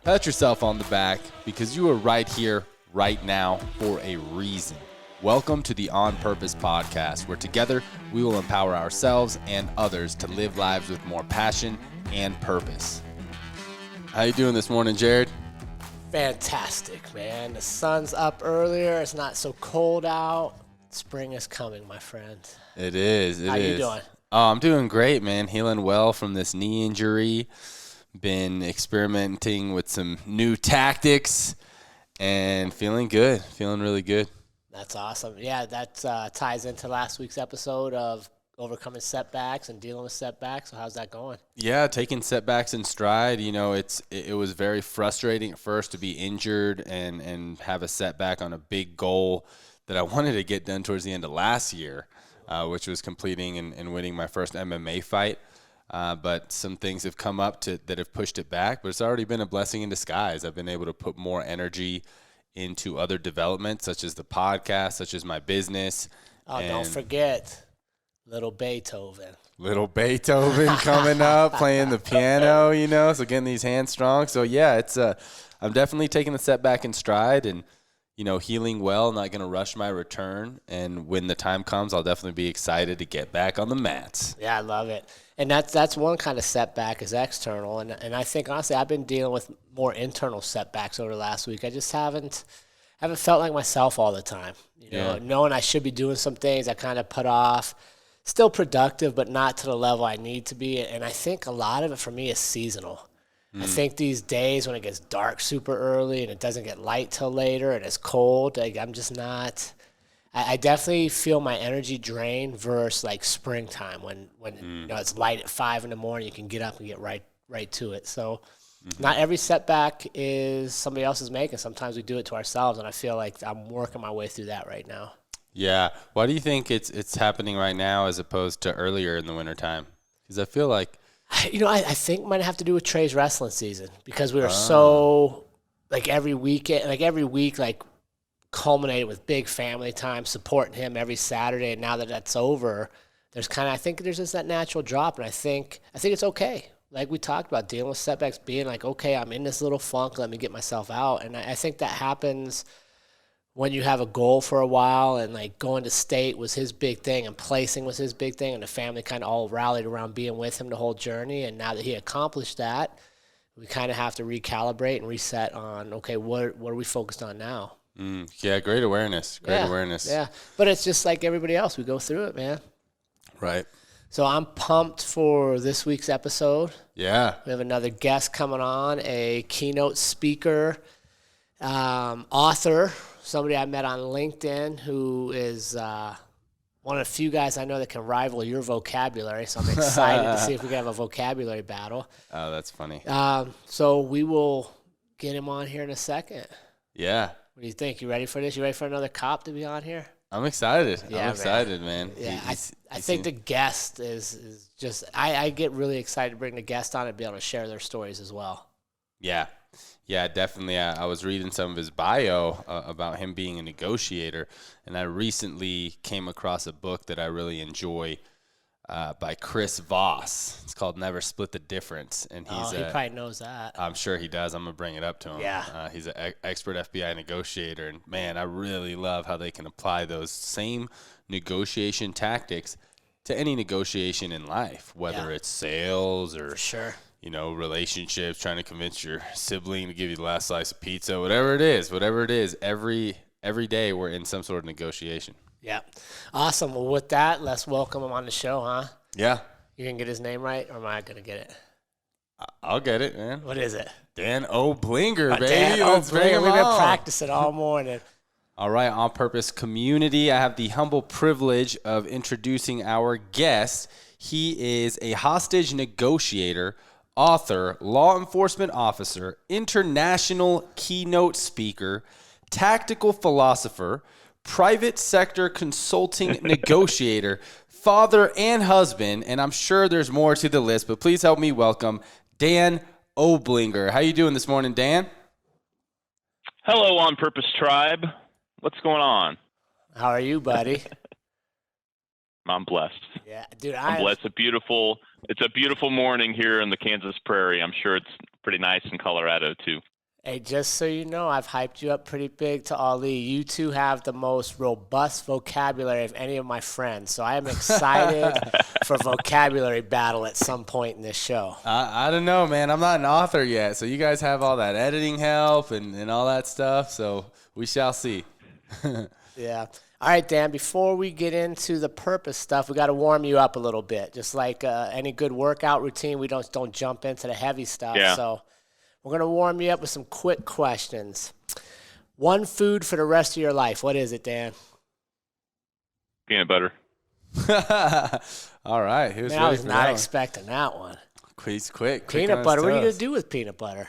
Pat yourself on the back because you are right here, right now, for a reason. Welcome to the On Purpose podcast, where together we will empower ourselves and others to live lives with more passion and purpose. How you doing this morning, Jared? Fantastic, man. The sun's up earlier. It's not so cold out. Spring is coming, my friend. It is. How you doing? Oh, I'm doing great, man. Healing well from this knee injury. Been experimenting with some new tactics and feeling good. Feeling really good. That's awesome. Yeah, that ties into last week's episode of overcoming setbacks and dealing with setbacks. So how's that going? Yeah, taking setbacks in stride. You know, it was very frustrating at first to be injured and have a setback on a big goal that I wanted to get done towards the end of last year, which was completing and winning my first MMA fight. But some things have come up that have pushed it back, but it's already been a blessing in disguise. I've been able to put more energy into other developments, such as the podcast, such as my business. Oh, don't forget Little Beethoven. Little Beethoven coming up, playing the piano, you know, so getting these hands strong. So, yeah, it's I'm definitely taking the setback in stride and, you know, healing well, not going to rush my return. And when the time comes, I'll definitely be excited to get back on the mats. Yeah, I love it. And that's one kind of setback is external. And I think, honestly, I've been dealing with more internal setbacks over the last week. I just haven't felt like myself all the time. You know, knowing I should be doing some things I kind of put off. Still productive, but not to the level I need to be. And I think a lot of it for me is seasonal. I think these days when it gets dark super early and it doesn't get light till later and it's cold, I'm just not – I definitely feel my energy drain versus like springtime when you know it's light at 5 in the morning. You can get up and get right to it. So not every setback is somebody else's making. Sometimes we do it to ourselves, and I feel like I'm working my way through that right now. Yeah. Why do you think it's happening right now as opposed to earlier in the wintertime? Because I feel like – you know, I think it might have to do with Trey's wrestling season because we were so like every week, like culminated with big family time, supporting him every Saturday. And now that that's over, there's kind of, I think there's just that natural drop. And I think it's okay. Like we talked about dealing with setbacks, being like, okay, I'm in this little funk. Let me get myself out. And I think that happens when you have a goal for a while, and like going to state was his big thing and placing was his big thing, and the family kind of all rallied around being with him the whole journey. And now that he accomplished that, we kind of have to recalibrate and reset on, okay, what are we focused on now? Yeah, great awareness. Yeah, but it's just like everybody else. We go through it, man. Right. So I'm pumped for this week's episode. Yeah. We have another guest coming on, a keynote speaker, author, somebody I met on LinkedIn who is one of the few guys I know that can rival your vocabulary. So I'm excited to see if we can have a vocabulary battle. Oh, that's funny. So we will get him on here in a second. Yeah. What do you think? You ready for this? You ready for another cop to be on here? I'm excited. Yeah, I'm excited, man. Yeah, I think the guest is just – I get really excited to bring the guest on and be able to share their stories as well. Yeah. Yeah, definitely. I was reading some of his bio about him being a negotiator, and I recently came across a book that I really enjoy by Chris Voss. It's called Never Split the Difference. And he probably knows that. I'm sure he does. I'm going to bring it up to him. Yeah. He's an expert FBI negotiator, and, man, I really love how they can apply those same negotiation tactics to any negotiation in life, whether it's sales or For sure. you know, relationships, trying to convince your sibling to give you the last slice of pizza, whatever it is, every day we're in some sort of negotiation. Yeah. Awesome. Well, with that, let's welcome him on the show, huh? Yeah. You can get his name right, or am I going to get it? I'll get it, man. What is it? Dan Oblinger, baby. Dan Let's bring him We've been on. practicing all morning. All right, On Purpose community, I have the humble privilege of introducing our guest. He is a hostage negotiator, author, law enforcement officer, international keynote speaker, tactical philosopher, private sector consulting negotiator, father and husband, and I'm sure there's more to the list, but please help me welcome Dan Oblinger. How you doing this morning, Dan? Hello, On Purpose Tribe. What's going on? How are you, buddy? I'm blessed. Yeah, dude, I'm blessed. It's a beautiful morning here in the Kansas prairie. I'm sure it's pretty nice in Colorado too. Hey, just so you know, I've hyped you up pretty big to Ali. You two have the most robust vocabulary of any of my friends. So I am excited for vocabulary battle at some point in this show. I don't know, man. I'm not an author yet, so you guys have all that editing help and all that stuff. So we shall see. Yeah. All right, Dan, before we get into the purpose stuff, we got to warm you up a little bit. Just like any good workout routine, we don't jump into the heavy stuff. Yeah. So we're going to warm you up with some quick questions. One food for the rest of your life. What is it, Dan? Peanut butter. All right. Who's Man, ready I was for not that expecting that one. He's quick. Peanut butter. What are you going to do with peanut butter?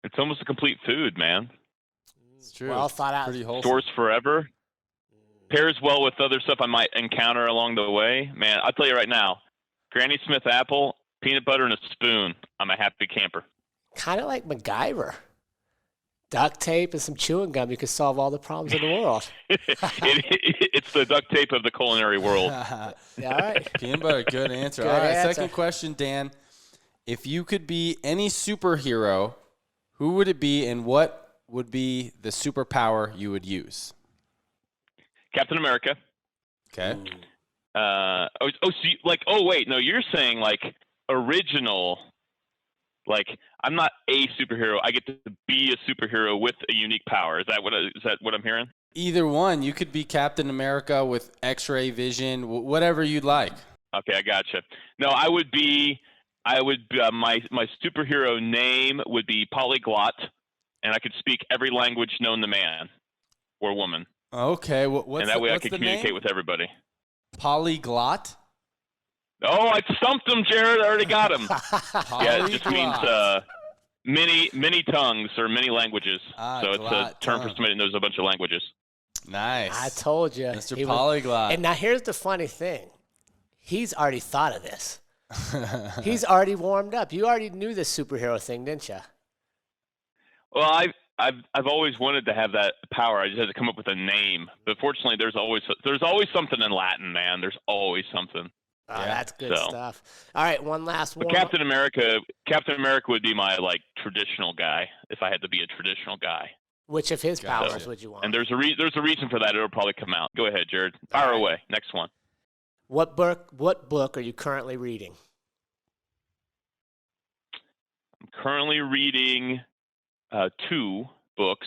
It's almost a complete food, man. It's true. Well thought out. Pretty wholesome. Stores forever. Pairs well with other stuff I might encounter along the way. Man, I'll tell you right now, Granny Smith apple, peanut butter, and a spoon. I'm a happy camper. Kind of like MacGyver. Duct tape and some chewing gum, you could solve all the problems in the world. It's the duct tape of the culinary world. Yeah, all right. Peanut butter, good answer. Good All right, answer. second question, Dan. If you could be any superhero, who would it be and what would be the superpower you would use? Captain America. Okay. You're saying like original, like I'm not a superhero. I get to be a superhero with a unique power. Is that what I'm hearing? Either one. You could be Captain America with X-ray vision, whatever you'd like. Okay, I gotcha. No, my superhero name would be Polyglot, and I could speak every language known to man or woman. Okay. What's and that way I what's could the communicate name? with everybody. Polyglot? Oh, I stumped him, Jared. I already got him. Yeah, it just means many tongues or many languages. So it's a term for somebody that knows a bunch of languages. Nice. I told you. Mr. Polyglot. And now here's the funny thing. He's already thought of this. He's already warmed up. You already knew this superhero thing, didn't you? Well, I've always wanted to have that power. I just had to come up with a name. But fortunately, there's always something in Latin, man. There's always something. Oh, that's good stuff. All right, one last one. But Captain America would be my like traditional guy if I had to be a traditional guy. Which of his powers would you want? And there's a reason for that. It'll probably come out. Go ahead, Jared. Fire away. Next one. What book are you currently reading? I'm currently reading 2 books.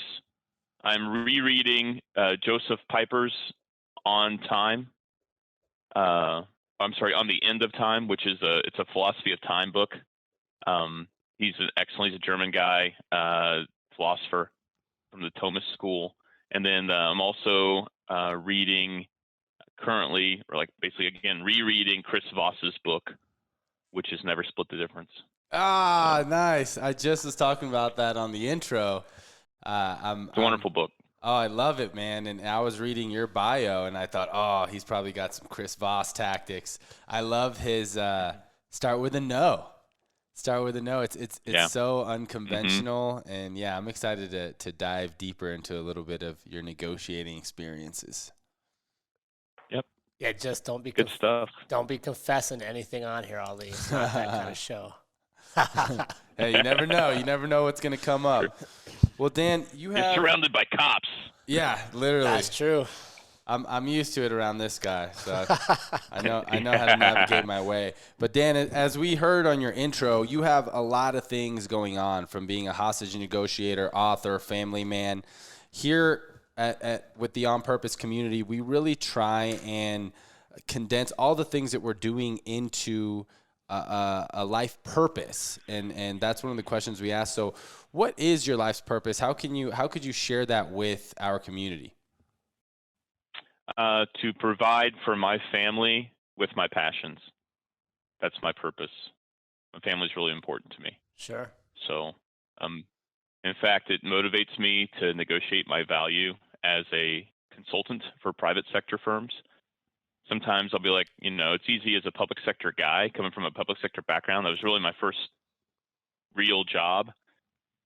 I'm rereading Joseph Piper's On Time. On the End of Time, which is it's a philosophy of time book. He's excellent. He's a German guy, philosopher from the Thomist school. And then I'm also reading currently, or like basically again, rereading Chris Voss's book, which is Never Split the Difference. Nice. I just was talking about that on the intro. It's a wonderful book. Oh, I love it, man. And I was reading your bio, and I thought, oh, he's probably got some Chris Voss tactics. I love his start with a no. Start with a no. It's so unconventional, and yeah, I'm excited to dive deeper into a little bit of your negotiating experiences. Yep. Yeah, just don't be good stuff. Don't be confessing anything on here, Ali. It's not that kind of show. Hey, you never know. You never know what's going to come up. Well, Dan, you're surrounded by cops. Yeah, literally. That's true. I'm used to it around this guy, so I know how to navigate my way. But Dan, as we heard on your intro, you have a lot of things going on, from being a hostage negotiator, author, family man. Here with the On Purpose community, we really try and condense all the things that we're doing into a life purpose, and that's one of the questions we ask. So, what is your life's purpose? How could you share that with our community? To provide for my family with my passions. That's my purpose. My family is really important to me. Sure. So, in fact, it motivates me to negotiate my value as a consultant for private sector firms. Sometimes I'll be like, it's easy as a public sector guy coming from a public sector background. That was really my first real job,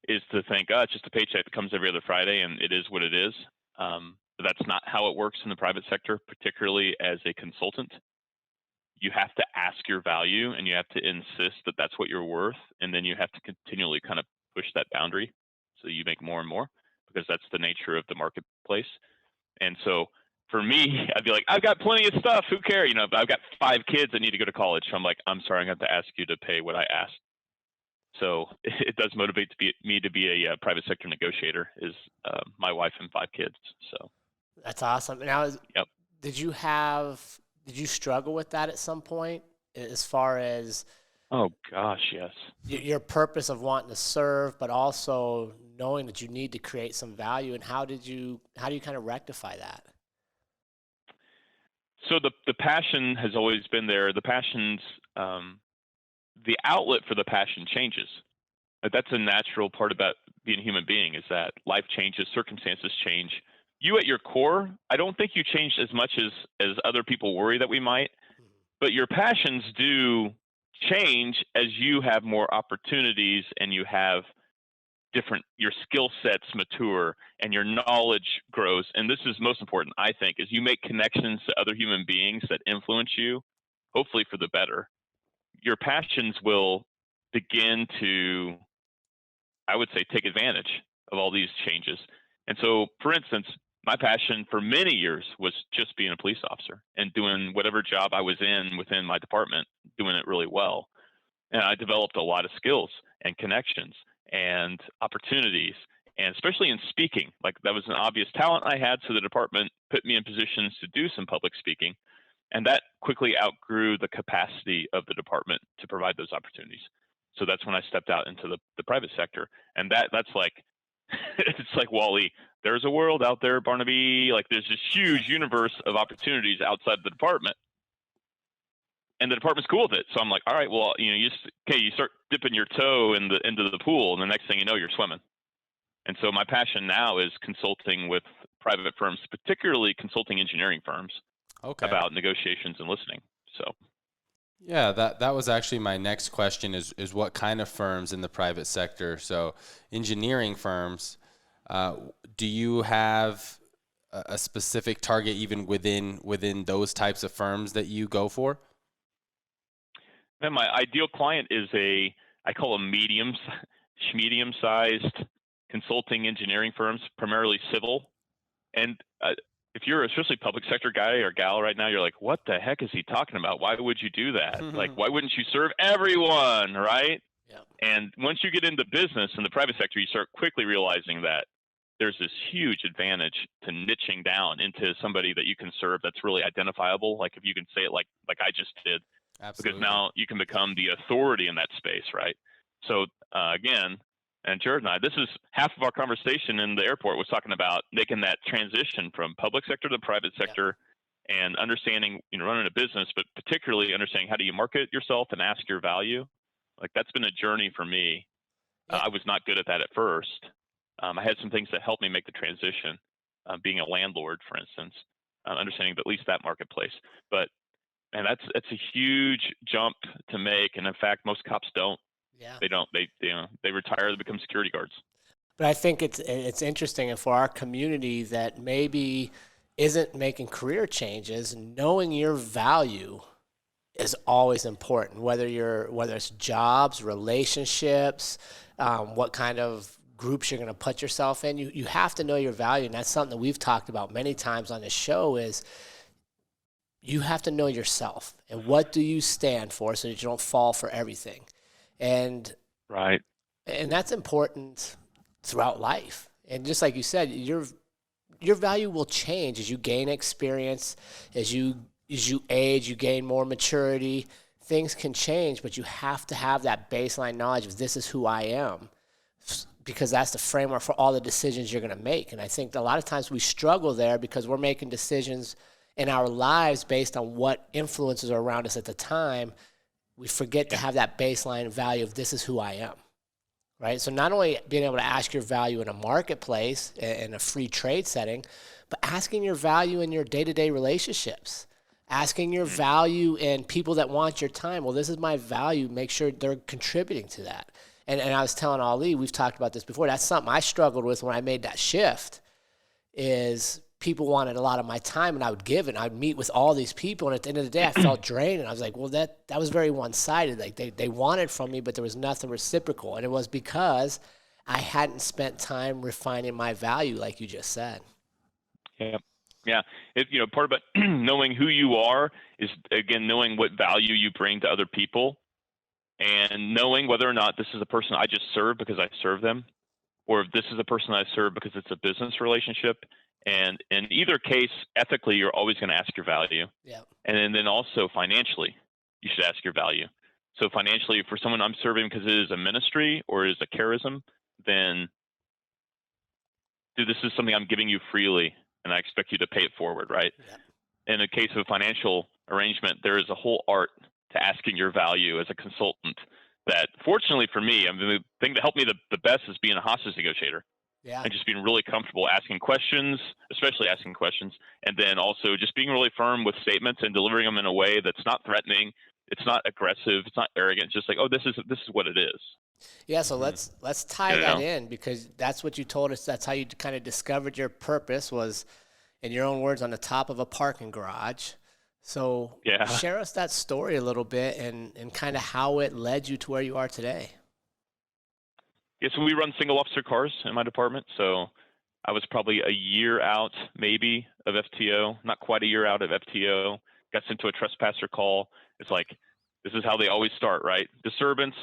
is to think, it's just a paycheck that comes every other Friday and it is what it is. But that's not how it works in the private sector, particularly as a consultant. You have to ask your value and you have to insist that that's what you're worth. And then you have to continually kind of push that boundary. so you make more and more, because that's the nature of the marketplace. And so for me, I'd be like, I've got plenty of stuff. Who cares? You know, I've got 5 kids that need to go to college. So I'm like, I'm sorry, I'm going to have to ask you to pay what I asked. So it does motivate me to be a private sector negotiator, is my wife and 5 kids. So That's awesome. Now, yep. did you struggle with that at some point, as far as Oh gosh, yes. your purpose of wanting to serve, but also knowing that you need to create some value? And how do you kind of rectify that? So the passion has always been there. The passion's the outlet for the passion changes. That's a natural part about being a human being, is that life changes, circumstances change. You at your core, I don't think you changed as much as other people worry that we might, but your passions do change as you have more opportunities and you have your skill sets mature and your knowledge grows. And this is most important, I think, is you make connections to other human beings that influence you, hopefully for the better. Your passions will begin to, I would say, take advantage of all these changes. And so, for instance, my passion for many years was just being a police officer and doing whatever job I was in within my department, doing it really well. And I developed a lot of skills and connections and opportunities, and especially in speaking. Like, that was an obvious talent I had, so the department put me in positions to do some public speaking. And that quickly outgrew the capacity of the department to provide those opportunities. So that's when I stepped out into the private sector. And that's like, it's like Wall-E. There's a world out there, Barnaby. Like, there's this huge universe of opportunities outside the department. And the department's cool with it. So I'm like, all right, well, you start dipping your toe into the pool, and the next thing you know, you're swimming. And so my passion now is consulting with private firms, particularly consulting engineering firms, about negotiations and listening. So yeah, that was actually my next question, is what kind of firms in the private sector? So engineering firms, do you have a specific target even within those types of firms that you go for? And my ideal client is I call them medium-sized consulting engineering firms, primarily civil. And if you're especially public sector guy or gal right now, you're like, what the heck is he talking about? Why would you do that? Like, why wouldn't you serve everyone, right? Yeah. And once you get into business in the private sector, you start quickly realizing that there's this huge advantage to niching down into somebody that you can serve that's really identifiable. Like, if you can say it like I just did. Absolutely. Because now you can become the authority in that space, right? So again, and Jared and I, this is half of our conversation in the airport was talking about making that transition from public sector to private sector, and understanding, running a business, but particularly understanding how do you market yourself and ask your value. Like, that's been a journey for me. I was not good at that at first. I had some things that helped me make the transition, being a landlord, for instance, understanding at least that marketplace. But and that's a huge jump to make, and in fact, most cops don't. Yeah. They don't. They retire to become security guards. But I think it's interesting, and for our community that maybe isn't making career changes, knowing your value is always important. Whether it's jobs, relationships, what kind of groups you're going to put yourself in, you have to know your value, and that's something that we've talked about many times on this show. Is you have to know yourself and what do you stand for, so that you don't fall for everything. And right. And that's important throughout life. And just like you said, your value will change as you gain experience, as you age, you gain more maturity. Things can change, but you have to have that baseline knowledge of this is who I am, because that's the framework for all the decisions you're going to make. And I think a lot of times we struggle there because we're making decisions in our lives based on what influences are around us at the time. We forget to have that baseline value of this is who I am, right? So not only being able to ask your value in a marketplace, in a free trade setting, but asking your value in your day-to-day relationships, asking your value in people that want your time. Well, this is my value. Make sure they're contributing to that. And I was telling Ali, we've talked about this before, that's something I struggled with when I made that shift, is people wanted a lot of my time, and I would give it. And I would meet with all these people, and at the end of the day, I felt drained. And I was like, well, that was very one-sided. Like they wanted from me, but there was nothing reciprocal. And it was because I hadn't spent time refining my value, like you just said. Yeah. Yeah. Part about knowing who you are is, again, knowing what value you bring to other people, and knowing whether or not this is a person I just serve because I serve them, or if this is a person I serve because it's a business relationship. And in either case, ethically, you're always going to ask your value. Yeah. And then also financially, you should ask your value. So financially, for someone I'm serving because it is a ministry or is a charism, then this is something I'm giving you freely, and I expect you to pay it forward, right? Yeah. In a case of a financial arrangement, there is a whole art to asking your value as a consultant that, fortunately for me, the thing that helped me the best is being a hostage negotiator. Yeah. And just being really comfortable asking questions, especially asking questions, and then also just being really firm with statements and delivering them in a way that's not threatening, it's not aggressive, it's not arrogant. It's just like, oh, this is what it is. Yeah, so let's tie that in, because that's what you told us. That's how you kind of discovered your purpose, was, in your own words, on the top of a parking garage. So share us that story a little bit, and kind of how it led you to where you are today. Yeah, so we run single officer cars in my department. So I was probably a year out, maybe, of FTO, not quite a year out of FTO. Got sent to a trespasser call. It's like, this is how they always start, right? Disturbance,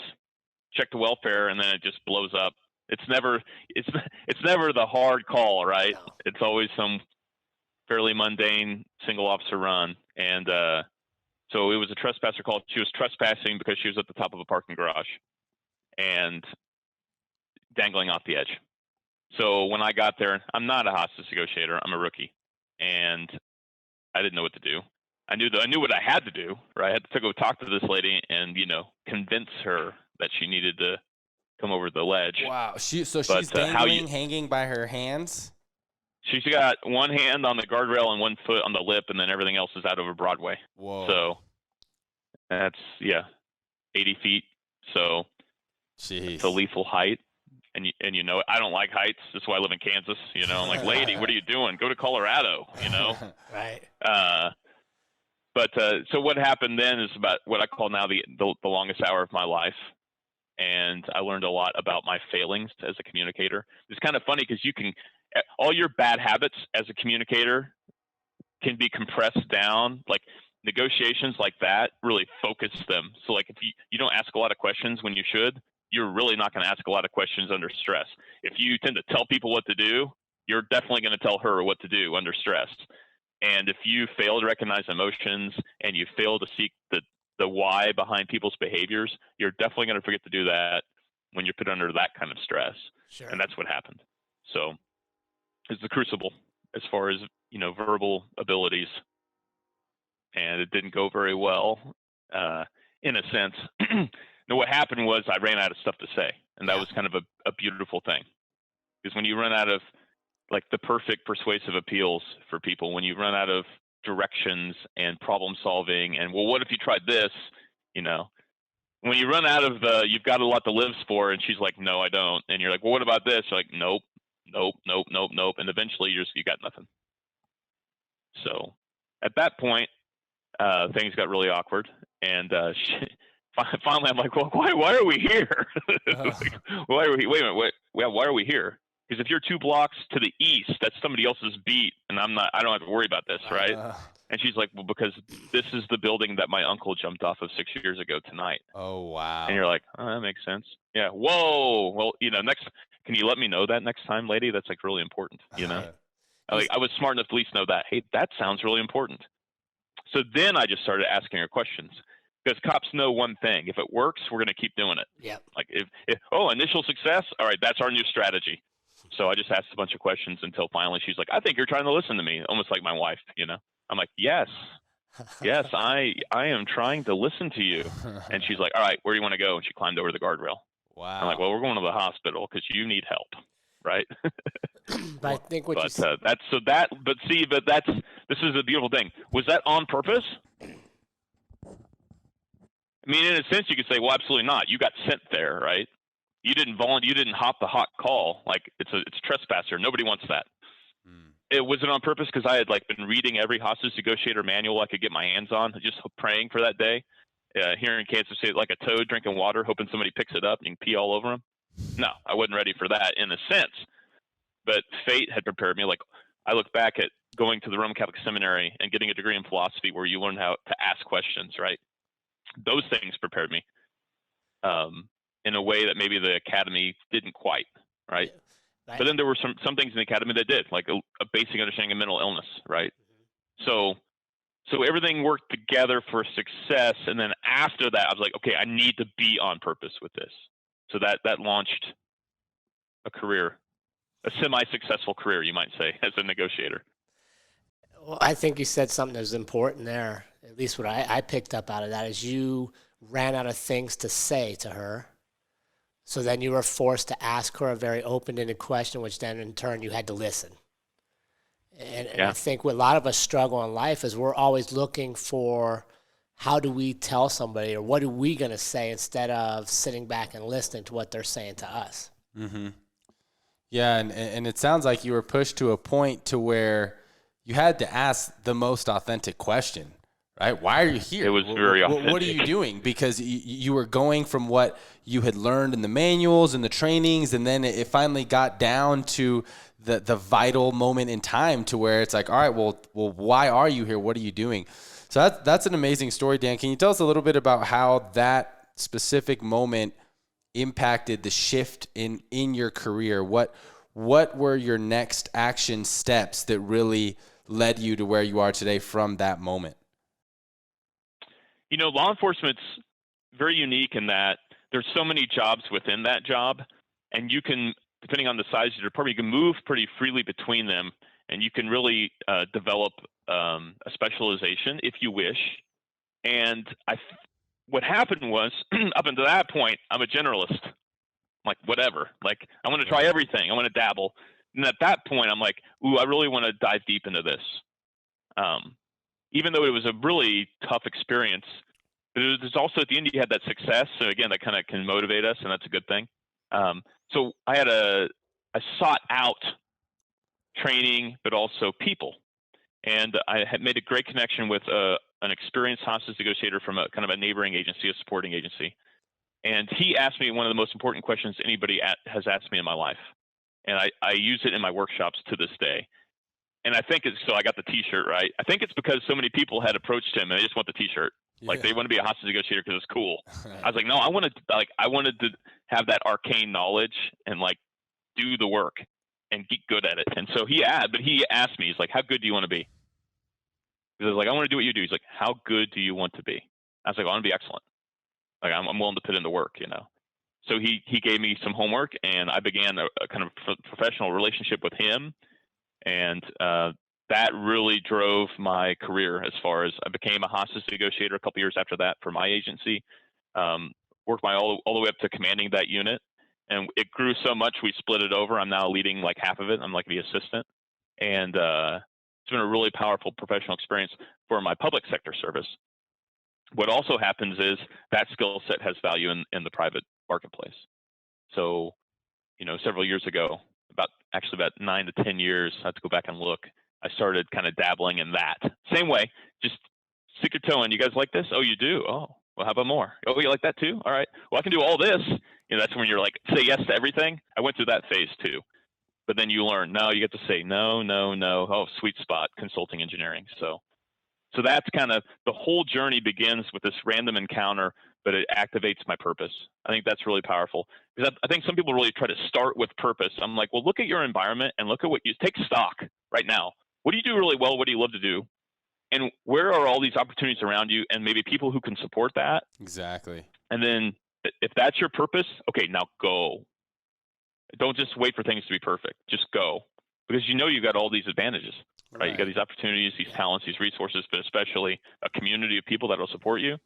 check the welfare, and then it just blows up. It's never the hard call, right? No. It's always some fairly mundane single officer run. And so it was a trespasser call. She was trespassing because she was at the top of a parking garage and dangling off the edge. So when I got there, I'm not a hostage negotiator. I'm a rookie, and I didn't know what to do. I knew what I had to do, right? I had to go talk to this lady and convince her that she needed to come over the ledge. Wow. She's dangling, hanging by her hands? She's got one hand on the guardrail and one foot on the lip, and then everything else is out over Broadway. Whoa. So that's 80 feet. So it's a lethal height. And I don't like heights. That's why I live in Kansas. I'm like, lady, what are you doing? Go to Colorado, Right. But so what happened then is about what I call now the longest hour of my life. And I learned a lot about my failings as a communicator. It's kind of funny because all your bad habits as a communicator can be compressed down. Like negotiations like that really focus them. So like if you don't ask a lot of questions when you should, you're really not going to ask a lot of questions under stress. If you tend to tell people what to do, you're definitely going to tell her what to do under stress. And if you fail to recognize emotions and you fail to seek the why behind people's behaviors, you're definitely going to forget to do that when you're put under that kind of stress. Sure. And that's what happened. So it's the crucible as far as, verbal abilities. And it didn't go very well, in a sense. No, what happened was I ran out of stuff to say. And that was kind of a beautiful thing. Because when you run out of like the perfect persuasive appeals for people, when you run out of directions and problem solving and, well, what if you tried this, when you run out of you've got a lot to live for, and she's like, no, I don't. And you're like, well, what about this? You're like, nope. And eventually you got nothing. So at that point, things got really awkward. And finally I'm like, well, why are we here? Like, why are we, wait a minute, why are we here? Because if you're 2 blocks to the east, that's somebody else's beat, and I don't have to worry about this, right? And she's like, well, because this is the building that my uncle jumped off of 6 years ago tonight. Oh, wow. And you're like, oh, that makes sense. Yeah. Whoa. Well, can you let me know that next time, lady? That's like really important, I was smart enough to at least know that. Hey, that sounds really important. So then I just started asking her questions. Because cops know one thing: if it works, we're going to keep doing it. Yeah. Like if initial success, all right, that's our new strategy. So I just asked a bunch of questions until finally she's like, I think you're trying to listen to me, almost like my wife. I'm like, yes, I am trying to listen to you. And she's like, all right, where do you want to go? And she climbed over the guardrail. Wow. I'm like, well, we're going to the hospital because you need help, right? But I think what this is a beautiful thing. Was that on purpose? I mean, in a sense, you could say, well, absolutely not. You got sent there, right? You didn't volunteer. You didn't hop the hot call. Like it's a trespasser. Nobody wants that. It was on purpose because I had been reading every hostage negotiator manual I could get my hands on, just praying for that day. Here in Kansas City, like a toad drinking water, hoping somebody picks it up and you can pee all over them. No, I wasn't ready for that in a sense. But fate had prepared me. Like, I look back at going to the Roman Catholic Seminary and getting a degree in philosophy where you learn how to ask questions, right? Those things prepared me in a way that maybe the academy didn't quite, right? Yeah. But then there were some things in the academy that did, like a basic understanding of mental illness, right? So everything worked together for success. And then after that, I was like, okay, I need to be on purpose with this. So that launched a career, a semi-successful career, you might say, as a negotiator. Well, I think you said something that was important there. At least what I picked up out of that is you ran out of things to say to her. So then you were forced to ask her a very open-ended question, which then in turn you had to listen. And I think what a lot of us struggle in life is we're always looking for how do we tell somebody or what are we going to say instead of sitting back and listening to what they're saying to us. Mm-hmm. Yeah, and it sounds like you were pushed to a point to where you had to ask the most authentic question, right? Why are you here? It was very authentic. What are you doing? Because you were going from what you had learned in the manuals and the trainings, and then it finally got down to the vital moment in time to where it's like, all right, well, why are you here? What are you doing? So that's an amazing story, Dan. Can you tell us a little bit about how that specific moment impacted the shift in your career? What were your next action steps that really led you to where you are today from that moment? You know, law enforcement's very unique in that there's so many jobs within that job, and you can, depending on the size of your department, you can move pretty freely between them, and you can really develop a specialization if you wish. And what happened was, up until that point, I'm a generalist. I'm like, whatever. Like, I want to try everything. I want to dabble. And at that point, I'm like, ooh, I really want to dive deep into this. Even though it was a really tough experience, but there's also at the end you had that success. So again, that kind of can motivate us, and that's a good thing. So I sought out training, but also people. And I had made a great connection with an experienced hostage negotiator from a kind of a neighboring agency, a supporting agency. And he asked me one of the most important questions anybody has asked me in my life. And I use it in my workshops to this day. And I think so I got the T-shirt, right? I think it's because so many people had approached him and they just want the T-shirt. Like they want to be a hostage negotiator because it's cool. I was like, no, I wanted to have that arcane knowledge and like do the work and get good at it. And so he asked me, he's like, how good do you want to be? He was like, I want to do what you do. He's like, how good do you want to be? I was like, I want to be excellent. Like I'm willing to put in the work, you know? So he gave me some homework and I began a kind of professional relationship with him. And that really drove my career as far as I became a hostage negotiator a couple years after that for my agency. Worked my all the way up to commanding that unit. And it grew so much, we split it over. I'm now leading like half of it. I'm like the assistant. And it's been a really powerful professional experience for my public sector service. What also happens is that skill set has value in the private marketplace. So, you know, several years ago, about 9 to 10 years, I have to go back and look, I started kind of dabbling in that. Same way, just stick your toe in. You guys like this? Oh, you do? Oh, well, how about more? Oh, you like that too? All right. Well, I can do all this. You know, that's when you're like, say yes to everything. I went through that phase too. But then you learn, no, you get to say no, no, no. Oh, sweet spot, consulting engineering. So that's kind of the whole journey begins with this random encounter, but it activates my purpose. I think that's really powerful because I think some people really try to start with purpose. I'm like, well, look at your environment and look at what you take stock right now. What do you do really well? What do you love to do? And where are all these opportunities around you and maybe people who can support that? Exactly. And then if that's your purpose, okay, now go. Don't just wait for things to be perfect. Just go because you know you've got all these advantages. Right? You got these opportunities, these talents, these resources, but especially a community of people that will support you.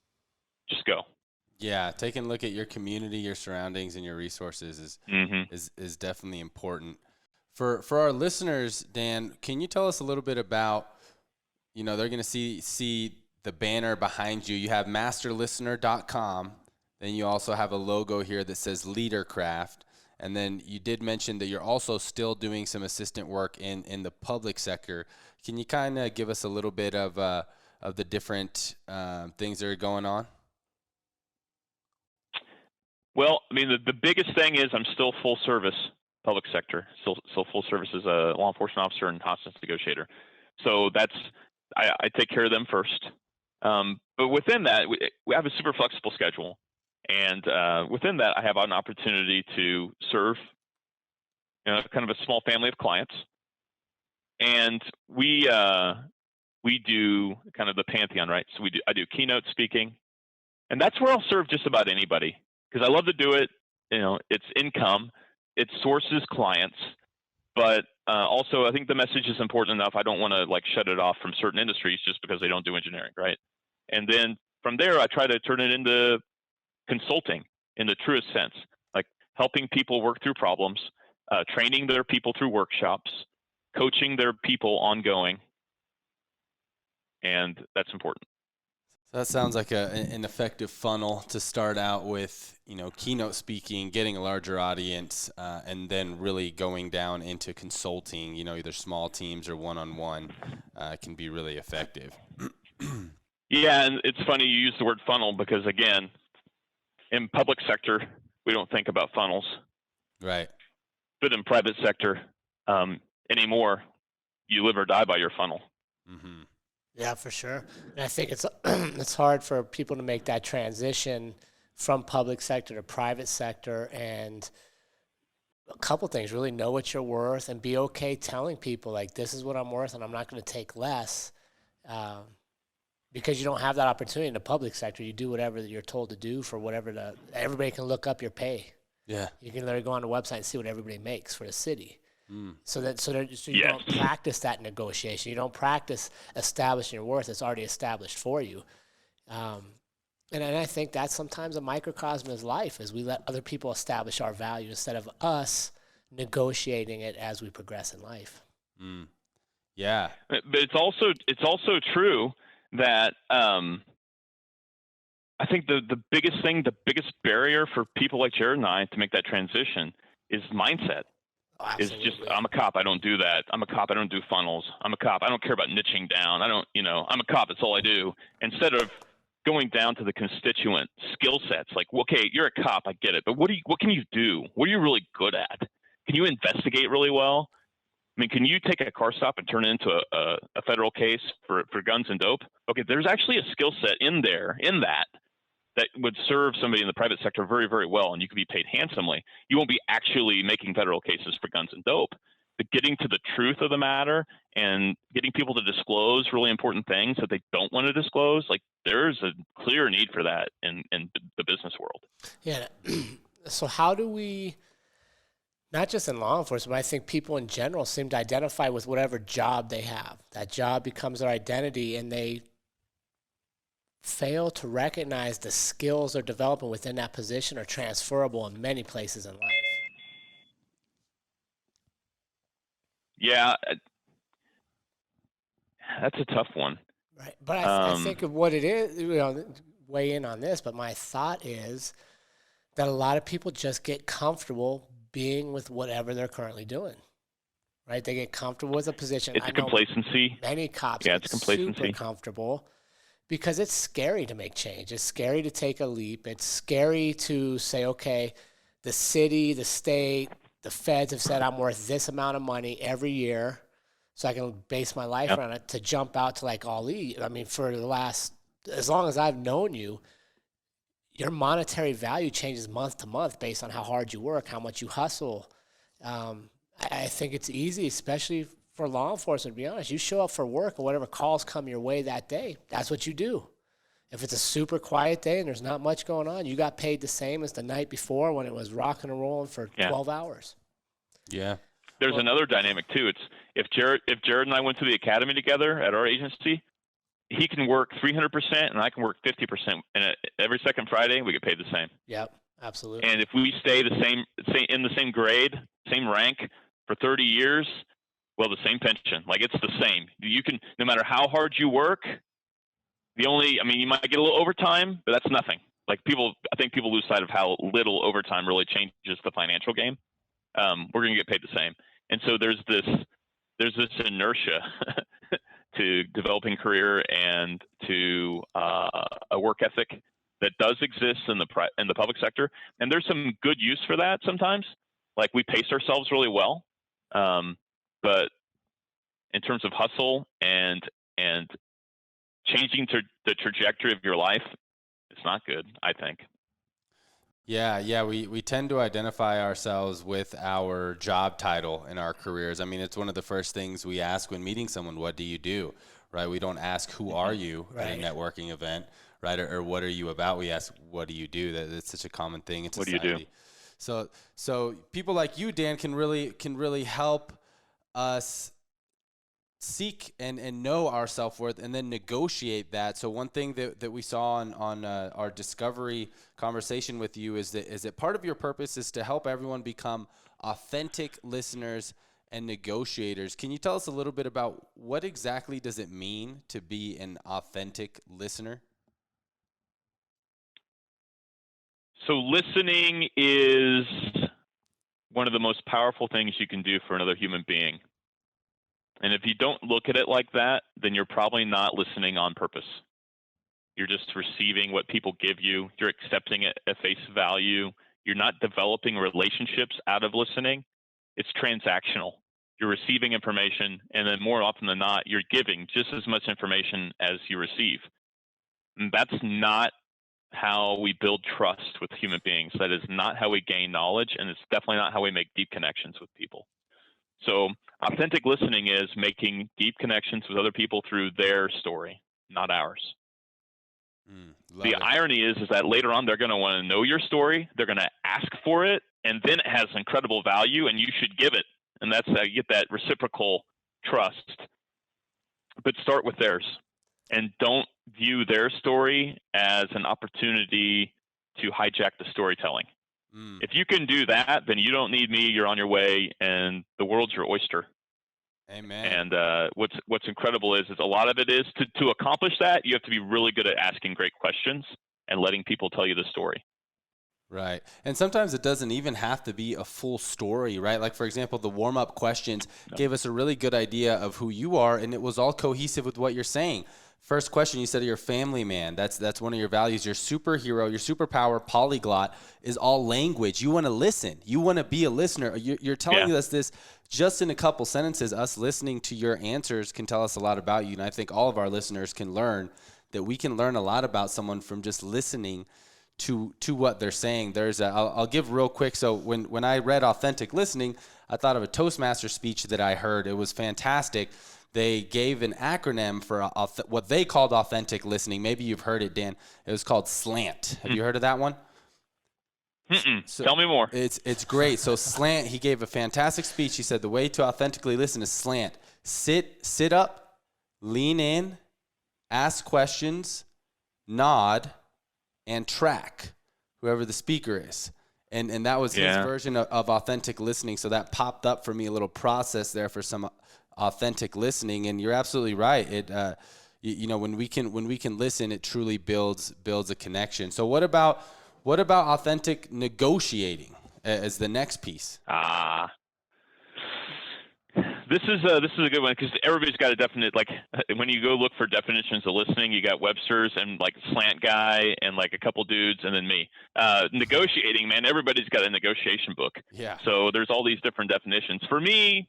Just go. Yeah, taking a look at your community, your surroundings, and your resources is definitely important. For our listeners, Dan, can you tell us a little bit about, you know, they're going to see the banner behind you. You have masterlistener.com. Then you also have a logo here that says Leadercraft. And then you did mention that you're also still doing some assistant work in the public sector. Can you kind of give us a little bit of the different things that are going on? Well, I mean, the biggest thing is I'm still full service public sector, still full service as a law enforcement officer and hostage negotiator. So I take care of them first. But within that, we have a super flexible schedule. And within that, I have an opportunity to serve kind of a small family of clients. And we do kind of the pantheon, right? So I do keynote speaking. And that's where I'll serve just about anybody because I love to do it. It's income, it sources clients, but also I think the message is important enough. I don't want to shut it off from certain industries just because they don't do engineering, right? And then from there, I try to turn it into consulting in the truest sense, like helping people work through problems, training their people through workshops, coaching their people ongoing, and that's important. That sounds like an effective funnel to start out with, keynote speaking, getting a larger audience, and then really going down into consulting, either small teams or one-on-one can be really effective. Yeah, and it's funny you use the word funnel because, again, in public sector, we don't think about funnels. Right. But in private sector, anymore, you live or die by your funnel. Mm-hmm. Yeah, for sure. And I think it's hard for people to make that transition from public sector to private sector, and a couple things: really know what you're worth and be okay telling people this is what I'm worth and I'm not going to take less, because you don't have that opportunity in the public sector. You do whatever you're told to do for whatever everybody can look up your pay. Yeah, you can literally go on the website and see what everybody makes for the city. So you Yes. don't practice that negotiation. You don't practice establishing your worth. It's already established for you. And I think that's sometimes a microcosm of life, is we let other people establish our value instead of us negotiating it as we progress in life. Yeah. But it's also true that I think the biggest barrier for people like Jared and I to make that transition is mindset. Absolutely. Is just, I'm a cop, I don't do that. I'm a cop, I don't do funnels. I'm a cop, I don't care about niching down. I'm a cop, that's all I do. Instead of going down to the constituent skill sets, okay, you're a cop, I get it, but what can you do? What are you really good at? Can you investigate really well? I mean, can you take a car stop and turn it into a federal case for guns and dope? Okay, there's actually a skill set in that would serve somebody in the private sector very, very well, and you could be paid handsomely. You won't be actually making federal cases for guns and dope, but getting to the truth of the matter and getting people to disclose really important things that they don't want to disclose, there's a clear need for that in the business world. Yeah. So how do we, not just in law enforcement, but I think people in general seem to identify with whatever job they have. That job becomes their identity, and they fail to recognize the skills they're developing within that position are transferable in many places in life. Yeah, that's a tough one. Right, but I think of what it is, weigh in on this, but my thought is that a lot of people just get comfortable being with whatever they're currently doing, right? They get comfortable with a position. It's complacency. Many cops it's complacency. Super comfortable because it's scary to make change. It's scary to take a leap. It's scary to say, okay, the city, the state, the feds have said I'm worth this amount of money every year, so I can base my life around it, to jump out to Ali. I mean, for as long as I've known you, your monetary value changes month to month based on how hard you work, how much you hustle. I think it's easy, especially for law enforcement, to be honest. You show up for work and whatever calls come your way that day, that's what you do. If it's a super quiet day and there's not much going on, you got paid the same as the night before when it was rocking and rolling for 12 hours. Yeah. There's another dynamic too. It's if Jared and I went to the academy together at our agency, he can work 300% and I can work 50%. And every second Friday, we get paid the same. Yep, absolutely. And if we stay in the same grade, same rank for 30 years, well, the same pension. It's the same. You can, no matter how hard you work, you might get a little overtime, but that's nothing. I think people lose sight of how little overtime really changes the financial game. We're going to get paid the same. And so there's this inertia to developing career and to a work ethic that does exist in the public sector, and there's some good use for that sometimes. Like we pace ourselves really well, but in terms of hustle and changing the trajectory of your life, it's not good, I think. Yeah, we tend to identify ourselves with our job title in our careers. I mean, it's one of the first things we ask when meeting someone, what do you do, right? We don't ask, who are you at a networking event, right? Or what are you about? We ask, what do you do? That's such a common thing in society. What do you do? So people like you, Dan, can really help us seek and know our self-worth and then negotiate that. So one thing that we saw on our discovery conversation with you is that part of your purpose is to help everyone become authentic listeners and negotiators. Can you tell us a little bit about what exactly does it mean to be an authentic listener? So listening is one of the most powerful things you can do for another human being. And if you don't look at it like that, then you're probably not listening on purpose. You're just receiving what people give you. You're accepting it at face value. You're not developing relationships out of listening. It's transactional. You're receiving information, and then more often than not, you're giving just as much information as you receive. And that's not how we build trust with human beings. That is not how we gain knowledge, and it's definitely not how we make deep connections with people. So authentic listening is making deep connections with other people through their story, not ours. The irony is that later on, they're going to want to know your story. They're going to ask for it, and then it has incredible value, and you should give it. And that's how you get that reciprocal trust. But start with theirs, and don't view their story as an opportunity to hijack the storytelling. If you can do that, then you don't need me. You're on your way, and the world's your oyster. Amen. And what's incredible is a lot of it is to accomplish that, you have to be really good at asking great questions and letting people tell you the story. Right. And sometimes it doesn't even have to be a full story, right? Like, for example, the warm-up questions gave us a really good idea of who you are, and it was all cohesive with what you're saying. First question, you said you're a family man. That's one of your values. Your superhero, your superpower, polyglot, is all language. You want to listen. You want to be a listener. You're telling us this just in a couple sentences. Us listening to your answers can tell us a lot about you, and I think all of our listeners can learn that we can learn a lot about someone from just listening to what they're saying. I'll give real quick. So when I read authentic listening, I thought of a Toastmaster speech that I heard. It was fantastic. They gave an acronym for what they called authentic listening. Maybe you've heard it, Dan. It was called SLANT. Have you heard of that one? So tell me more. It's great. So SLANT, he gave a fantastic speech. He said the way to authentically listen is SLANT. Sit up, lean in, ask questions, nod, and track whoever the speaker is. And that was his version of authentic listening. So that popped up for me, a little process there for some authentic listening. And you're absolutely right. It when we can listen, it truly builds a connection. So what about authentic negotiating as the next piece? This is a good one, because everybody's got a definite, like, when you go look for definitions of listening, you got Webster's and like Slant Guy and like a couple dudes and then me. Negotiating, man, everybody's got a negotiation book. Yeah. So there's all these different definitions. For me,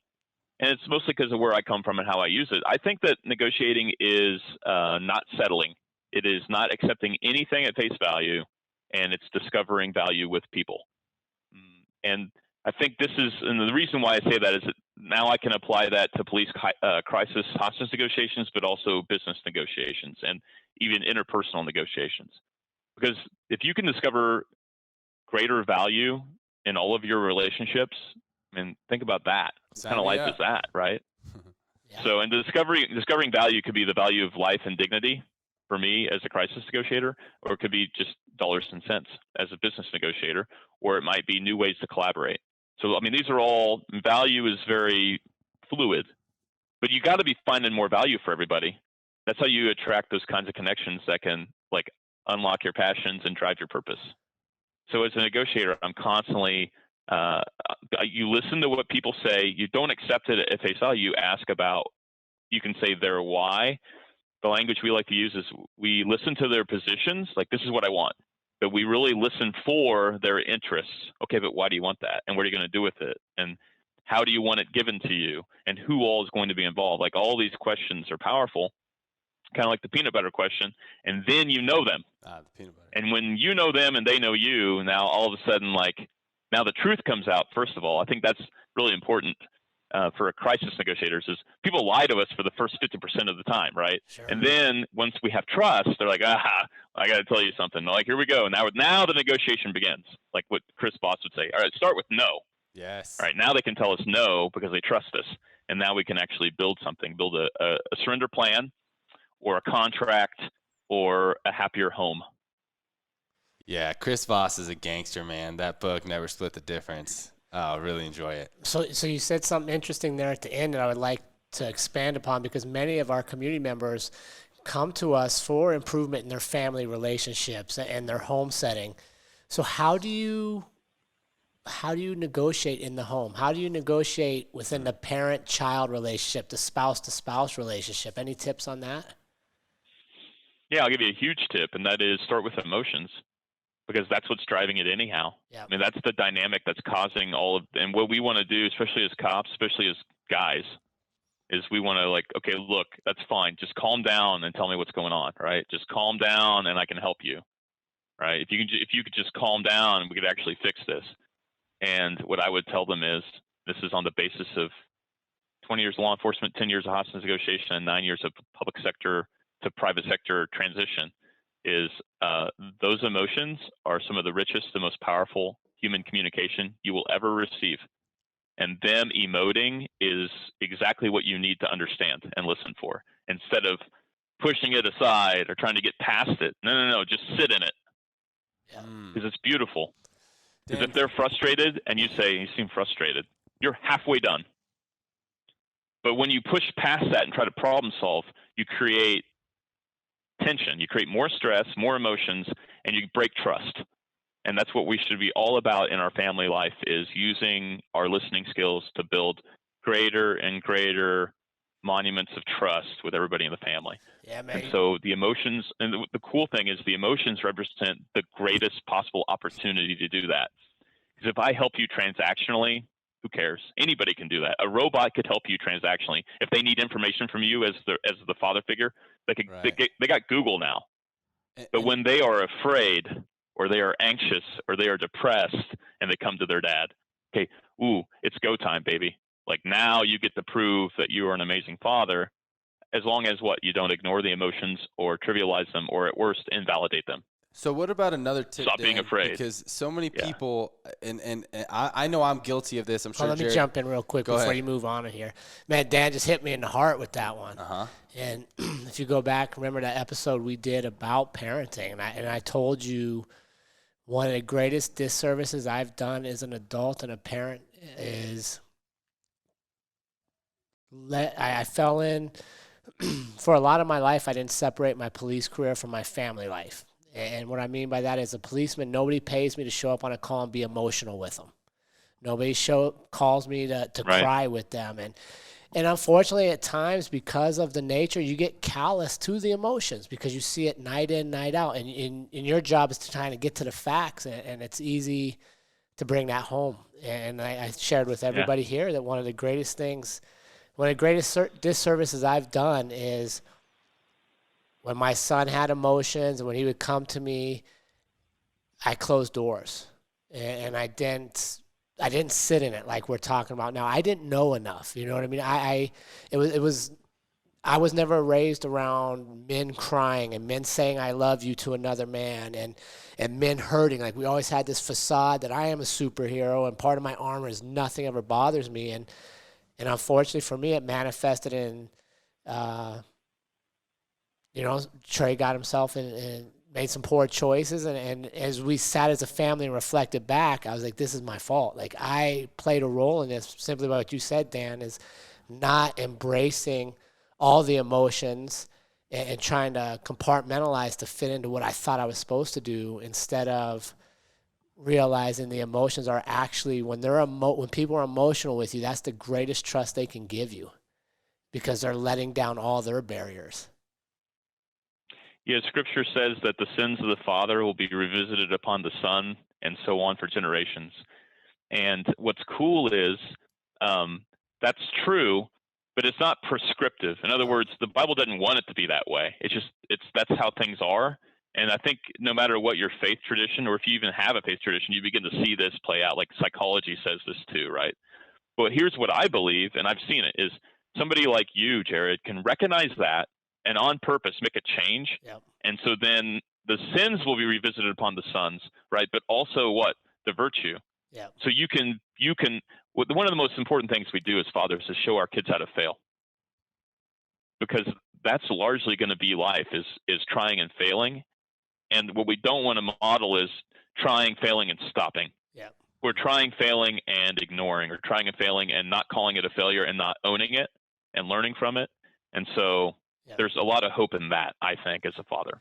and it's mostly because of where I come from and how I use it, I think that negotiating is not settling. It is not accepting anything at face value, and it's discovering value with people. And I think and the reason why I say that is that now I can apply that to police crisis hostage negotiations, but also business negotiations and even interpersonal negotiations. Because if you can discover greater value in all of your relationships, I mean, think about that. What kind of life is that, right? So, and discovering value could be the value of life and dignity for me as a crisis negotiator, or it could be just dollars and cents as a business negotiator, or it might be new ways to collaborate. So, I mean, these are all, value is very fluid, but you got to be finding more value for everybody. That's how you attract those kinds of connections that can like unlock your passions and drive your purpose. So as a negotiator, I'm constantly, you listen to what people say. You don't accept it at face value. You ask about, you can say their why, the language we like to use is we listen to their positions, like this is what I want, but we really listen for their interests. Okay, but why do you want that? And what are you going to do with it? And how do you want it given to you? And who all is going to be involved? Like all these questions are powerful, kind of like the peanut butter question. And then you know them. The peanut butter. And when you know them and they know you, now all of a sudden, like now the truth comes out. First of all, I think that's really important. For crisis negotiators is people lie to us for the first 50% of the time, right? Sure. And then once we have trust, they're like, I got to tell you something. They're like, here we go. Now the negotiation begins. Like what Chris Voss would say. All right, start with no. Yes. All right, now they can tell us no because they trust us. And now we can actually build something, build a surrender plan or a contract or a happier home. Yeah, Chris Voss is a gangster, man. That book, Never Split the Difference. I really enjoy it. So you said something interesting there at the end that I would like to expand upon, because many of our community members come to us for improvement in their family relationships and their home setting. So how do you negotiate in the home? How do you negotiate within the parent-child relationship, the spouse-to-spouse relationship? Any tips on that? Yeah, I'll give you a huge tip, and that is start with emotions. Because that's what's driving it anyhow. Yep. I mean, that's the dynamic that's causing all of, and what we want to do, especially as cops, especially as guys, is we want to like, okay, look, that's fine. Just calm down and tell me what's going on, right? Just calm down and I can help you, right? If you could just calm down, we could actually fix this. And what I would tell them is, this is on the basis of 20 years of law enforcement, 10 years of hostage negotiation, and 9 years of public sector to private sector transition, is those emotions are some of the richest, the most powerful human communication you will ever receive. And them emoting is exactly what you need to understand and listen for. Instead of pushing it aside or trying to get past it. No, just sit in it. Because it's beautiful. Because if they're frustrated and you say, you seem frustrated, you're halfway done. But when you push past that and try to problem solve, you create tension, you create more stress, more emotions, and you break trust. And that's what we should be all about in our family life, is using our listening skills to build greater and greater monuments of trust with everybody in the family. Yeah, man. And so the emotions, and the cool thing is the emotions represent the greatest possible opportunity to do that. Because if I help you transactionally, who cares? Anybody can do that. A robot could help you transactionally. If they need information from you as the father figure, they got Google now. But when they are afraid or they are anxious or they are depressed and they come to their dad, okay, it's go time, baby. Like now you get to prove that you are an amazing father, as long as you don't ignore the emotions or trivialize them or at worst invalidate them. So what about another tip? Stop being afraid. Because so many people, and I know I'm guilty of this. I'm sure. Let me jump in real quick before you move on here. Man, Dan just hit me in the heart with that one. And if you go back, remember that episode we did about parenting, and I told you one of the greatest disservices I've done as an adult and a parent is I fell in for a lot of my life. I didn't separate my police career from my family life. And what I mean by that is, a policeman, nobody pays me to show up on a call and be emotional with them. Nobody calls me to cry with them. And unfortunately, at times, because of the nature, you get callous to the emotions because you see it night in, night out. And your job is to try to get to the facts, and it's easy to bring that home. And I shared with everybody here that one of the greatest disservices I've done is when my son had emotions and when he would come to me, I closed doors, and I didn't sit in it like we're talking about now. I didn't know enough. You know what I mean? I was never raised around men crying and men saying I love you to another man and men hurting. Like, we always had this facade that I am a superhero and part of my armor is nothing ever bothers me. And unfortunately for me, it manifested in Trey got himself and made some poor choices. And as we sat as a family and reflected back, I was like, this is my fault. Like, I played a role in this simply by what you said, Dan, is not embracing all the emotions and trying to compartmentalize to fit into what I thought I was supposed to do, instead of realizing the emotions are actually, when people are emotional with you, that's the greatest trust they can give you, because they're letting down all their barriers. Yeah, Scripture says that the sins of the father will be revisited upon the son, and so on for generations. And what's cool is that's true, but it's not prescriptive. In other words, the Bible doesn't want it to be that way. That's how things are. And I think no matter what your faith tradition, or if you even have a faith tradition, you begin to see this play out. Like psychology says this too, right? But here's what I believe, and I've seen it, is somebody like you, Jared, can recognize that and on purpose make a change. Yep. And so then the sins will be revisited upon the sons, right? But also what? The virtue. Yep. So you can one of the most important things we do as fathers is show our kids how to fail. Because that's largely going to be life is trying and failing. And what we don't want to model is trying, failing, and stopping. Yep. We're trying, failing, and ignoring, or trying and failing and not calling it a failure and not owning it and learning from it. And so there's a lot of hope in that, I think, as a father.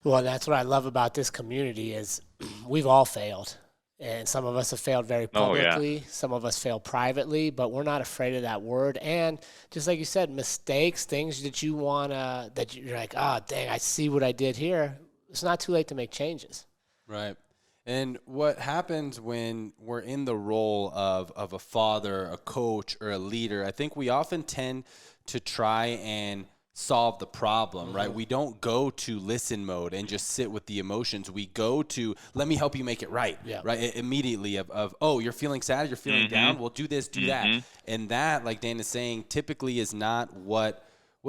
Well, that's what I love about this community is we've all failed. And some of us have failed very publicly. Oh, yeah. Some of us fail privately, but we're not afraid of that word. And just like you said, mistakes, things that you wanna, that you're like, oh, dang, I see what I did here. It's not too late to make changes. Right. And what happens when we're in the role of a father, a coach, or a leader, I think we often tend to try and solve the problem, right? We don't go to listen mode and just sit with the emotions. We go to, let me help you make it right, right? Immediately of, oh, you're feeling sad, you're feeling down, well, do this, do that. And that, like Dan is saying, typically is not what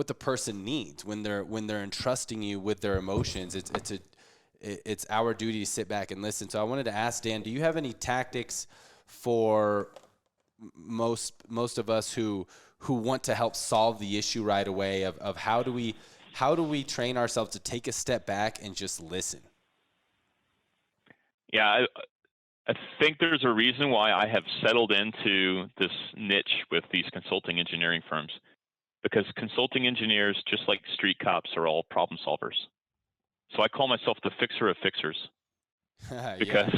the person needs when they're entrusting you with their emotions. It's our duty to sit back and listen. So I wanted to ask Dan, do you have any tactics for most of us who want to help solve the issue right away of how do we train ourselves to take a step back and just listen? Yeah, I think there's a reason why I have settled into this niche with these consulting engineering firms, because consulting engineers, just like street cops, are all problem solvers. So I call myself the fixer of fixers, because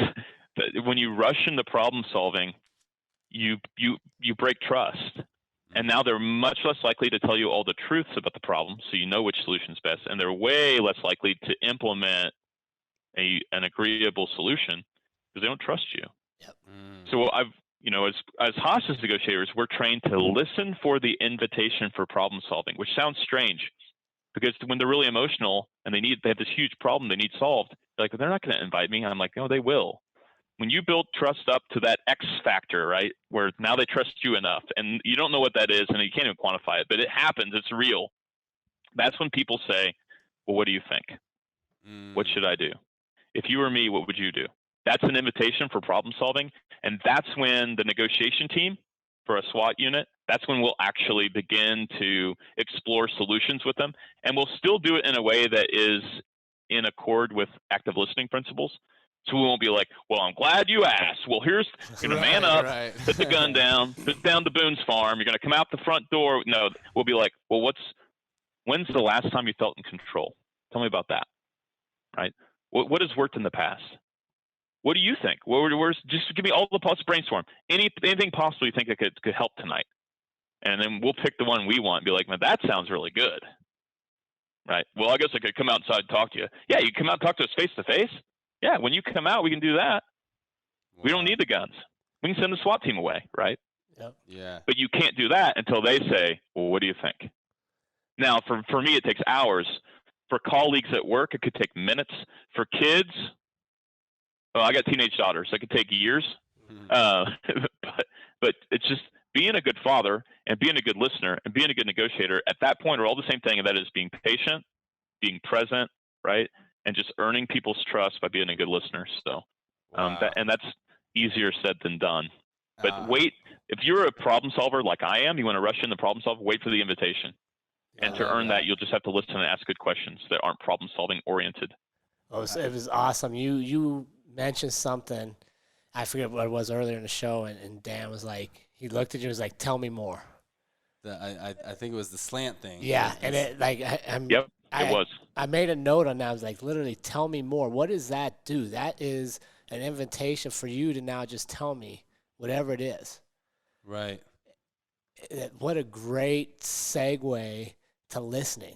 when you rush into problem solving, you break trust. And now they're much less likely to tell you all the truths about the problem, so you know which solution is best. And they're way less likely to implement an agreeable solution because they don't trust you. Yep. So as hostage negotiators, we're trained to listen for the invitation for problem solving, which sounds strange because when they're really emotional and they have this huge problem they need solved, they're like, they're not going to invite me. I'm like, no, they will. When you build trust up to that X factor, right, where now they trust you enough, and you don't know what that is, and you can't even quantify it, but it happens, it's real. That's when people say, well, what do you think? What should I do? If you were me, what would you do? That's an invitation for problem solving, and that's when the negotiation team for a SWAT unit, that's when we'll actually begin to explore solutions with them, and we'll still do it in a way that is in accord with active listening principles. So we won't be like, well, I'm glad you asked. Well, here's, you're going to man up, put the gun down, put down the Boone's farm. You're going to come out the front door. No, we'll be like, well, when's the last time you felt in control? Tell me about that, right? What has worked in the past? What do you think? Just give me all the possible brainstorm. Anything possible you think that could help tonight. And then we'll pick the one we want and be like, man, that sounds really good, right? Well, I guess I could come outside and talk to you. Yeah, you come out and talk to us face to face. Yeah, when you come out, we can do that. Wow. We don't need the guns. We can send the SWAT team away, right? Yep. Yeah. But you can't do that until they say, well, what do you think? Now, for me, it takes hours. For colleagues at work, it could take minutes. For kids, well, I got teenage daughters. It could take years. But it's just being a good father and being a good listener and being a good negotiator at that point are all the same thing, and that is being patient, being present, right? And just earning people's trust by being a good listener. So, that's easier said than done. But wait, if you're a problem solver like I am, you want to rush in the problem solve, wait for the invitation. And to earn that, you'll just have to listen and ask good questions that aren't problem solving oriented. Oh, it was awesome. You mentioned something, I forget what it was earlier in the show, and Dan was like, he looked at you and was like, tell me more. I think it was the slant thing. Yeah, and it like Yep. It was. I made a note on that. I was like, literally, tell me more. What does that do? That is an invitation for you to now just tell me whatever it is. Right. What a great segue to listening.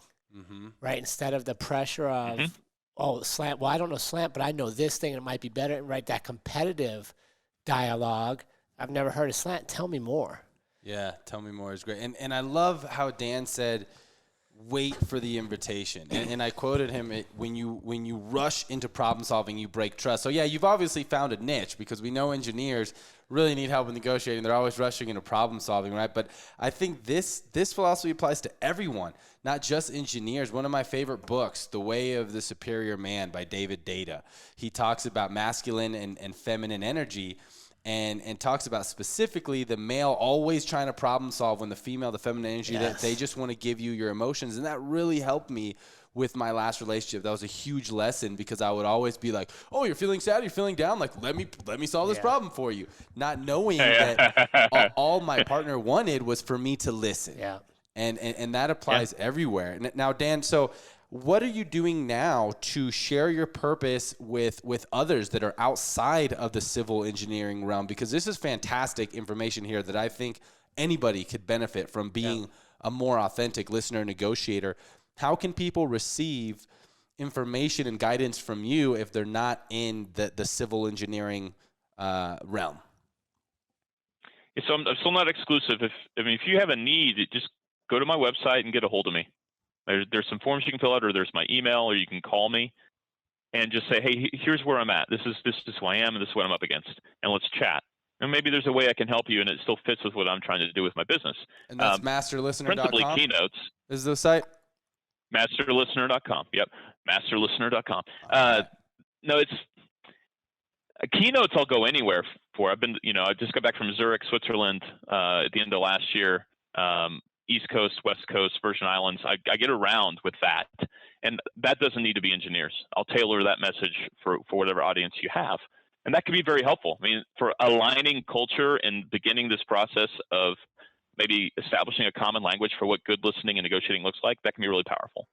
right? Instead of the pressure of, oh, slant. Well, I don't know slant, but I know this thing and it might be better. And right, that competitive dialogue. I've never heard of slant. Tell me more. Yeah, tell me more is great. And I love how Dan said, wait for the invitation. And I quoted him, when you rush into problem solving, you break trust. So yeah, you've obviously found a niche, because we know engineers really need help with negotiating. They're always rushing into problem solving, right? But I think this philosophy applies to everyone, not just engineers. One of my favorite books, The Way of the Superior Man by David Data. He talks about masculine and feminine energy, and talks about specifically the male always trying to problem solve, when the female, the feminine energy, that they just want to give you your emotions. And that really helped me with my last relationship. That was a huge lesson, because I would always be like, oh, you're feeling sad, you're feeling down, like let me solve this problem for you, not knowing that all my partner wanted was for me to listen. And that applies everywhere. Now, Dan, so what are you doing now to share your purpose with others that are outside of the civil engineering realm? Because this is fantastic information here that I think anybody could benefit from, being a more authentic listener, negotiator. How can people receive information and guidance from you if they're not in the civil engineering realm? So I'm still not exclusive. If you have a need, just go to my website and get a hold of me. There's some forms you can fill out, or there's my email, or you can call me and just say, hey, here's where I'm at. This is who I am, and this is what I'm up against, and let's chat. And maybe there's a way I can help you, and it still fits with what I'm trying to do with my business. And that's masterlistener.com? Principally keynotes. Is the site? Masterlistener.com. Yep, masterlistener.com. No, keynotes I'll go anywhere for. I just got back from Zurich, Switzerland at the end of last year. East Coast, West Coast, Virgin Islands. I get around with that. And that doesn't need to be engineers. I'll tailor that message for whatever audience you have. And that can be very helpful. I mean, for aligning culture and beginning this process of maybe establishing a common language for what good listening and negotiating looks like, that can be really powerful.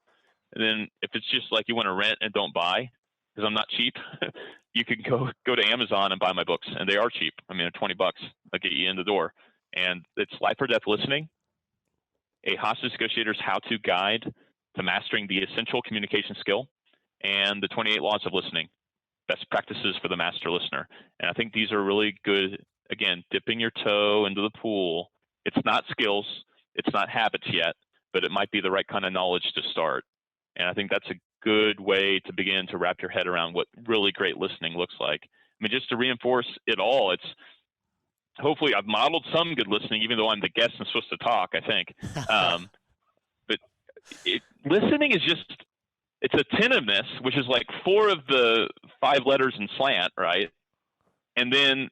And then if it's just like you want to rent and don't buy, because I'm not cheap, you can go to Amazon and buy my books. And they are cheap. I mean, $20, they'll get you in the door. And it's Life or Death Listening, a hostage negotiator's how-to guide to mastering the essential communication skill, and the 28 laws of listening, best practices for the master listener. And I think these are really good, again, dipping your toe into the pool. It's not skills, it's not habits yet, but it might be the right kind of knowledge to start. And I think that's a good way to begin to wrap your head around what really great listening looks like. I mean, just to reinforce it all, hopefully I've modeled some good listening, even though I'm the guest and supposed to talk, I think. But listening is it's attentiveness, which is like 4 of the 5 letters in slant, right? And then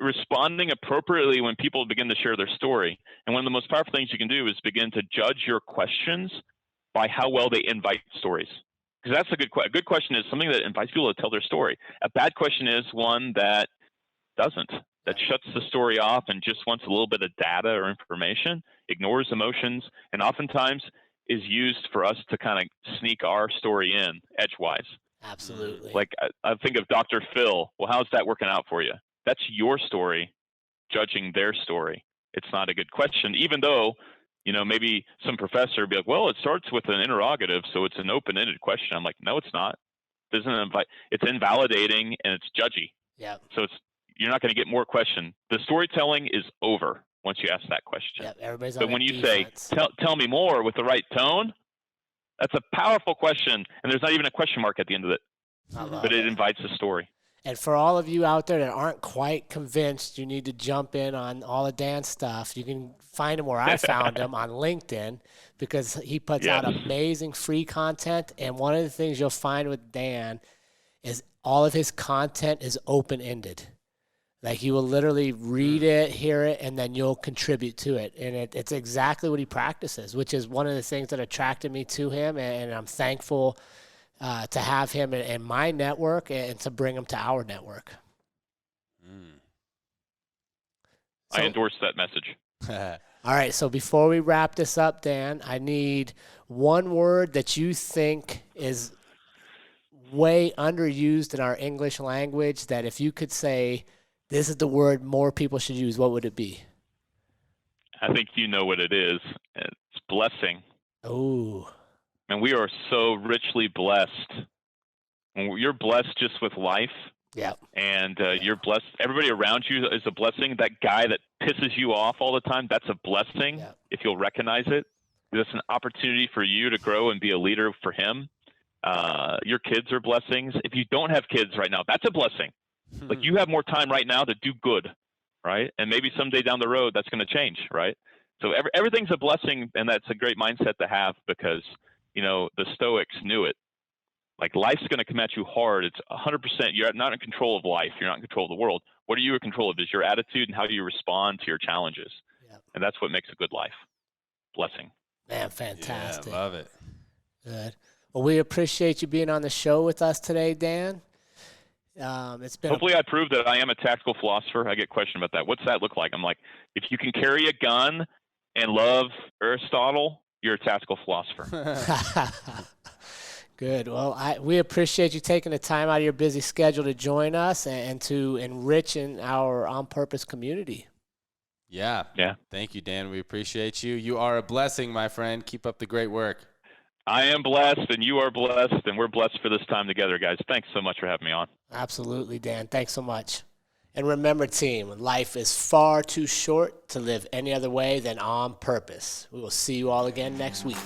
responding appropriately when people begin to share their story. And one of the most powerful things you can do is begin to judge your questions by how well they invite stories. Because that's a good question is something that invites people to tell their story. A bad question is one that doesn't, that shuts the story off and just wants a little bit of data or information, ignores emotions, and oftentimes is used for us to kind of sneak our story in edgewise. Absolutely. Like I think of Dr. Phil. Well, how's that working out for you? That's your story, judging their story. It's not a good question, even though, maybe some professor would be like, well, it starts with an interrogative, so it's an open-ended question. I'm like, no, it's not. It's invalidating and it's judgy. Yeah. So you're not going to get more question. The storytelling is over once you ask that question. Yep, everybody's on but when you defense. say, tell me more with the right tone, that's a powerful question. And there's not even a question mark at the end of it. But it invites a story. And for all of you out there that aren't quite convinced you need to jump in on all of Dan's stuff, you can find him where I found him on LinkedIn, because he puts out amazing free content. And one of the things you'll find with Dan is all of his content is open-ended. Like you will literally read it, hear it, and then you'll contribute to it. And it's exactly what he practices, which is one of the things that attracted me to him. And I'm thankful to have him in my network and to bring him to our network. I endorse that message. All right, so before we wrap this up, Dan, I need one word that you think is way underused in our English language, that if you could say, this is the word more people should use, what would it be? I think you know what it is. It's blessing. Oh, And we are so richly blessed. When you're blessed just with life, and you're blessed. Everybody around you is a blessing. That guy that pisses you off all the time, that's a blessing if you'll recognize it. It's an opportunity for you to grow and be a leader for him. Your kids are blessings. If you don't have kids right now, that's a blessing. Like, you have more time right now to do good, right? And maybe someday down the road, that's going to change, right? So everything's a blessing, and that's a great mindset to have, because, the Stoics knew it. Like, life's going to come at you hard. It's 100%. You're not in control of life. You're not in control of the world. What are you in control of is your attitude and how you respond to your challenges. And that's what makes a good life. Blessing. Man, fantastic. Yeah, love it. Good. Well, we appreciate you being on the show with us today, Dan. It's been Hopefully I proved that I am a tactical philosopher. I get questioned about that. What's that look like? I'm like, if you can carry a gun and love Aristotle, you're a tactical philosopher. Good. Well, we appreciate you taking the time out of your busy schedule to join us and to enrich in our On Purpose community. Yeah. Thank you, Dan. We appreciate you. You are a blessing, my friend. Keep up the great work. I am blessed, and you are blessed, and we're blessed for this time together, guys. Thanks so much for having me on. Absolutely, Dan. Thanks so much. And remember, team, life is far too short to live any other way than on purpose. We will see you all again next week.